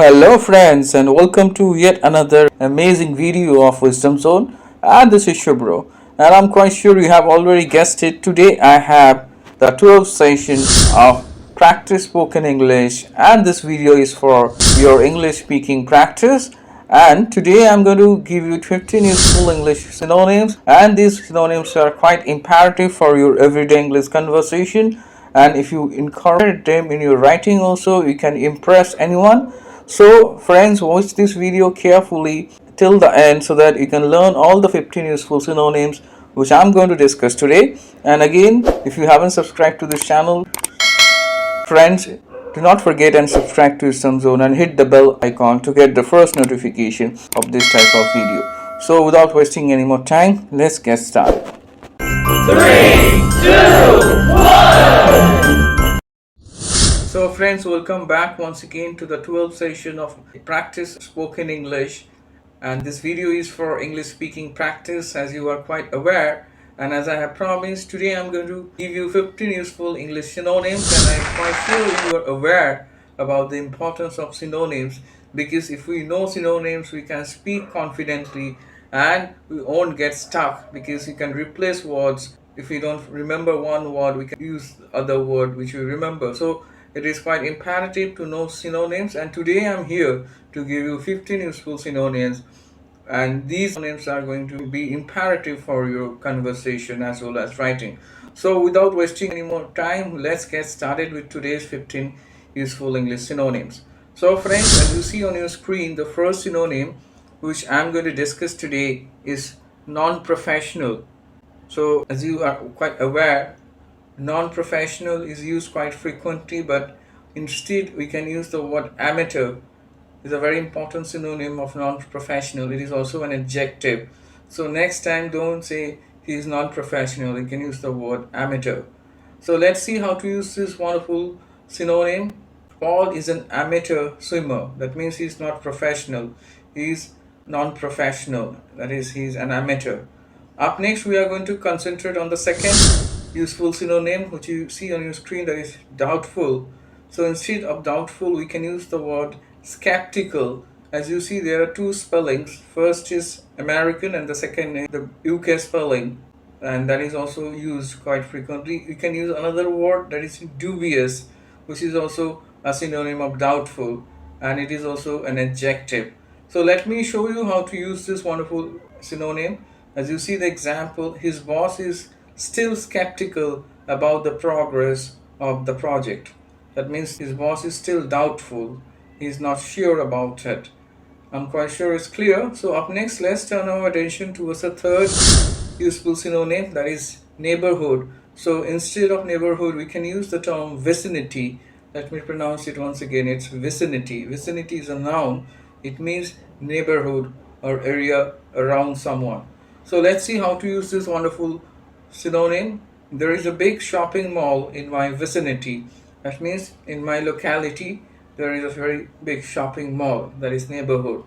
Hello friends and welcome to yet another amazing video of Wisdom Zone, and this is Shubro, and I'm quite sure you have already guessed it. Today I have the 12th session of practice spoken English, and this video is for your English speaking practice. And today I'm going to give you 15 useful English synonyms, and these synonyms are quite imperative for your everyday English conversation, and if you incorporate them in your writing also, you can impress anyone. So friends, watch this video carefully till the end so that you can learn all the 15 useful synonyms which I'm going to discuss today. And again, if you haven't subscribed to this channel, friends, do not forget and subscribe to Wisdom Zone and hit the bell icon to get the first notification of this type of video. So without wasting any more time, let's get started. 3, 2, 1. So friends, welcome back once again to the 12th session of practice spoken English, and this video is for English speaking practice, as you are quite aware. And as I have promised, today I'm going to give you 15 useful English synonyms, and I'm quite sure you are aware about the importance of synonyms, because if we know synonyms we can speak confidently and we won't get stuck, because you can replace words. If we don't remember one word, we can use other word which we remember. So it is quite imperative to know synonyms, and today I'm here to give you 15 useful synonyms, and these synonyms are going to be imperative for your conversation as well as writing. So without wasting any more time, let's get started with today's 15 useful English synonyms. So friends, as you see on your screen, the first synonym which I'm going to discuss today is non-professional. So as you are quite aware, non-professional is used quite frequently, but instead we can use the word amateur. Is a very important synonym of non-professional. It is also an adjective. So next time, don't say he is non-professional. You can use the word amateur. So let's see how to use this wonderful synonym. Paul is an amateur swimmer. That means he is not professional. He is non-professional. That is, he is an amateur. Up next, we are going to concentrate on the second useful synonym which you see on your screen, that is doubtful. So instead of doubtful, we can use the word skeptical. As you see, there are two spellings. First is American and the second is the UK spelling, and that is also used quite frequently. You can use another word, that is dubious, which is also a synonym of doubtful, and it is also an adjective. So let me show you how to use this wonderful synonym. As you see the example, his boss is still skeptical about the progress of the project. That means his boss is still doubtful. He is not sure about it. I'm quite sure it's clear. So up next, let's turn our attention towards the third useful synonym, that is neighborhood. So instead of neighborhood, we can use the term vicinity. Let me pronounce it once again. It's vicinity. Vicinity is a noun. It means neighborhood or area around someone. So let's see how to use this wonderful synonym. There is a big shopping mall in my vicinity. That means in my locality there is a very big shopping mall, that is neighborhood.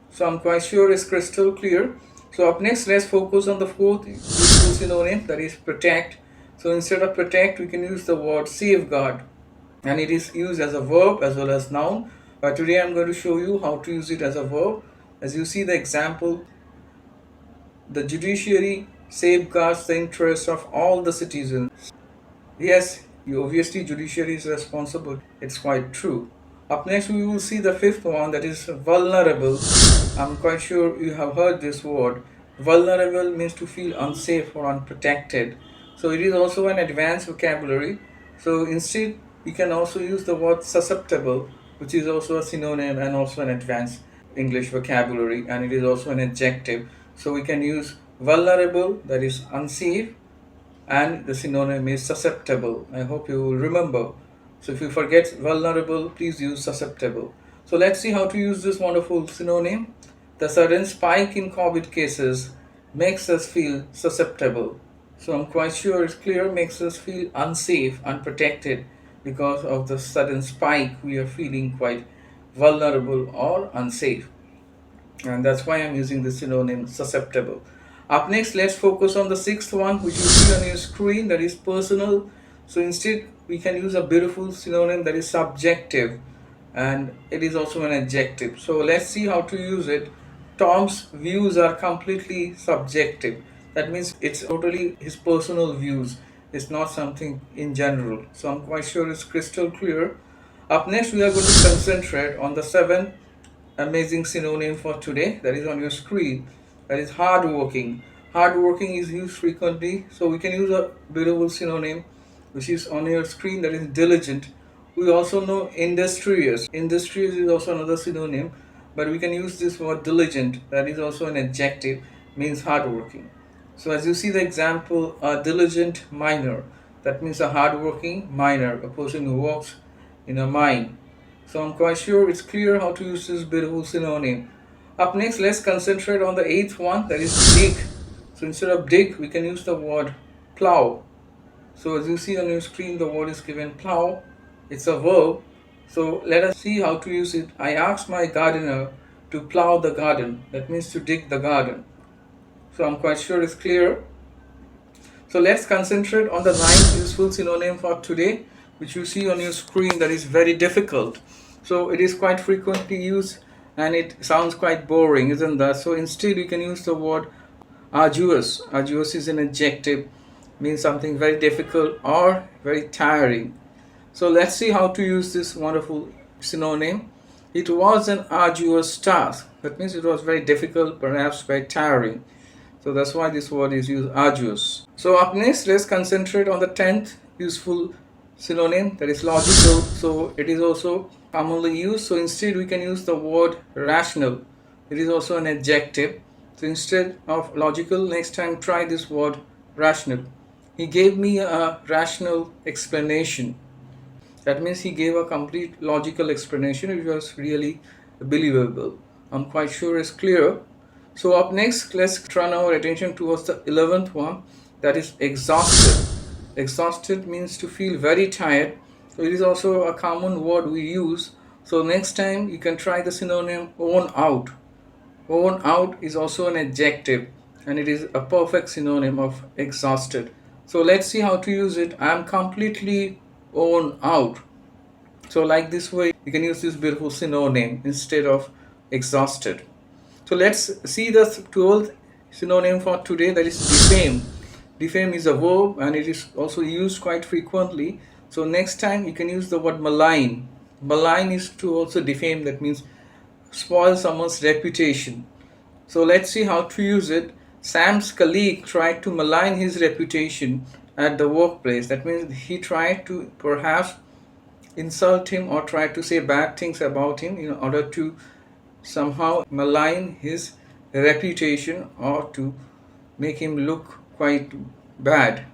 So I'm quite sure it's crystal clear. So up next, let's focus on the fourth useful synonym, that is protect. So instead of protect, we can use the word safeguard, and it is used as a verb as well as noun. But today I'm going to show you how to use it as a verb. As you see the example, the judiciary safeguards the interests of all the citizens. Yes, obviously judiciary is responsible. It's quite true. Up next, we will see the fifth one, that is vulnerable. I'm quite sure you have heard this word. Vulnerable means to feel unsafe or unprotected. So it is also an advanced vocabulary. So instead, we can also use the word susceptible, which is also a synonym and also an advanced English vocabulary, and it is also an adjective. So we can use vulnerable, that is unsafe, and the synonym is susceptible. I hope you will remember. So if you forget vulnerable, please use susceptible. So let's see how to use this wonderful synonym. The sudden spike in COVID cases makes us feel susceptible. So I'm quite sure it's clear, makes us feel unsafe, unprotected. Because of the sudden spike, we are feeling quite vulnerable or unsafe. And that's why I'm using the synonym susceptible. Up next, let's focus on the sixth one, which you see on your screen, that is personal. So instead, we can use a beautiful synonym, that is subjective. and it is also an adjective. So let's see how to use it. Tom's views are completely subjective. That means it's totally his personal views. It's not something in general. So I'm quite sure it's crystal clear. Up next, we are going to concentrate on the seventh amazing synonym for today that is on your screen. That is hardworking. Hardworking is used frequently, so we can use a beautiful synonym which is on your screen, that is diligent. We also know industrious. Industrious is also another synonym, but we can use this word diligent, that is also an adjective, means hardworking. So as you see the example, a diligent miner, that means a hardworking miner, a person who works in a mine. So I'm quite sure it's clear how to use this beautiful synonym. Up next, let's concentrate on the eighth one, that is dig. So instead of dig, we can use the word plough. So as you see on your screen, the word is given plough. It's a verb. So let us see how to use it. I asked my gardener to plough the garden. That means to dig the garden. So I'm quite sure it's clear. So let's concentrate on the ninth useful synonym for today, which you see on your screen, that is very difficult. So it is quite frequently used and it sounds quite boring, isn't that? So instead you can use the word arduous. Arduous is an adjective, means something very difficult or very tiring. So let's see how to use this wonderful synonym. It was an arduous task. That means it was very difficult, perhaps very tiring. So that's why this word is used, arduous. So up next, let's concentrate on the 10th useful synonym, that is logical. So it is also commonly used. So instead we can use the word rational. It is also an adjective. So instead of logical, next time try this word rational. He gave me a rational explanation. That means he gave a complete logical explanation which was really believable. I'm quite sure it's clear. So up next, let's turn our attention towards the 11th one, that is exhausted. Exhausted means to feel very tired. So it is also a common word we use. So next time you can try the synonym worn out. Worn out is also an adjective and it is a perfect synonym of exhausted. So let's see how to use it. I am completely worn out. So like this way you can use this beautiful synonym instead of exhausted. So let's see the 12th synonym for today, that is defame. Defame is a verb and it is also used quite frequently. So next time you can use the word malign. Malign is to also defame, that means spoil someone's reputation. So let's see how to use it. Sam's colleague tried to malign his reputation at the workplace. That means he tried to perhaps insult him or try to say bad things about him in order to somehow malign his reputation or to make him look quite bad.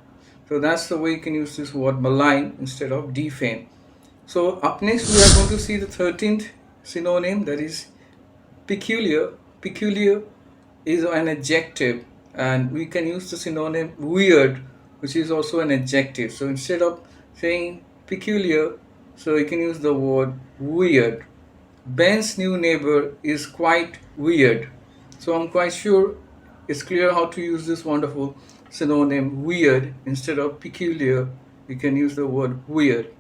So that's the way you can use this word malign instead of defame. So up next we are going to see the 13th synonym, that is peculiar. Peculiar is an adjective and we can use the synonym weird, which is also an adjective. So instead of saying peculiar, so you can use the word weird. Ben's new neighbor is quite weird. So I'm quite sure it's clear how to use this wonderful synonym weird. Instead of peculiar, you can use the word weird.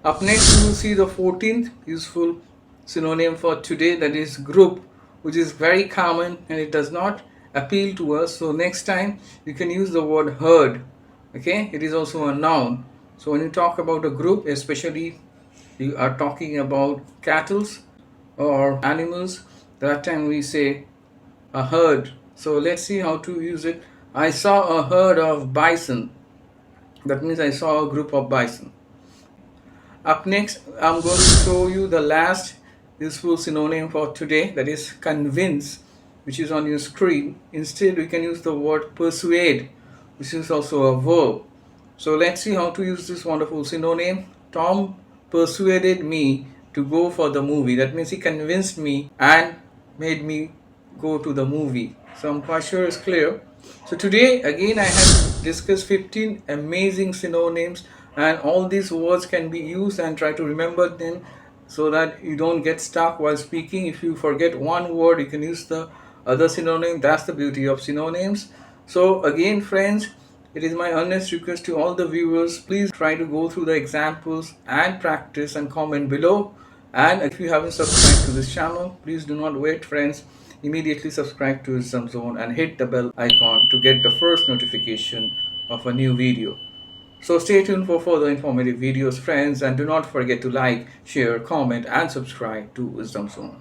Up next, we will see the 14th useful synonym for today, that is group, which is very common and it does not appeal to us. So next time you can use the word herd. Okay, it is also a noun. So when you talk about a group, especially you are talking about cattle or animals, that time we say a herd. So let's see how to use it. I saw a herd of bison. That means I saw a group of bison. Up next, I'm going to show you the last useful synonym for today, that is convince, which is on your screen. Instead, we can use the word persuade, which is also a verb. So let's see how to use this wonderful synonym. Tom persuaded me to go for the movie. That means he convinced me and made me go to the movie. So I'm quite sure it's clear. So today again I have discussed 15 amazing synonyms and all these words can be used, and try to remember them so that you don't get stuck while speaking. If you forget one word, you can use the other synonym. That's the beauty of synonyms. So again friends, it is my earnest request to all the viewers, please try to go through the examples and practice and comment below. And if you haven't subscribed to this channel, please do not wait, friends. Immediately subscribe to Wisdom Zone and hit the bell icon to get the first notification of a new video. So stay tuned for further informative videos, friends, and do not forget to like, share, comment, and subscribe to Wisdom Zone.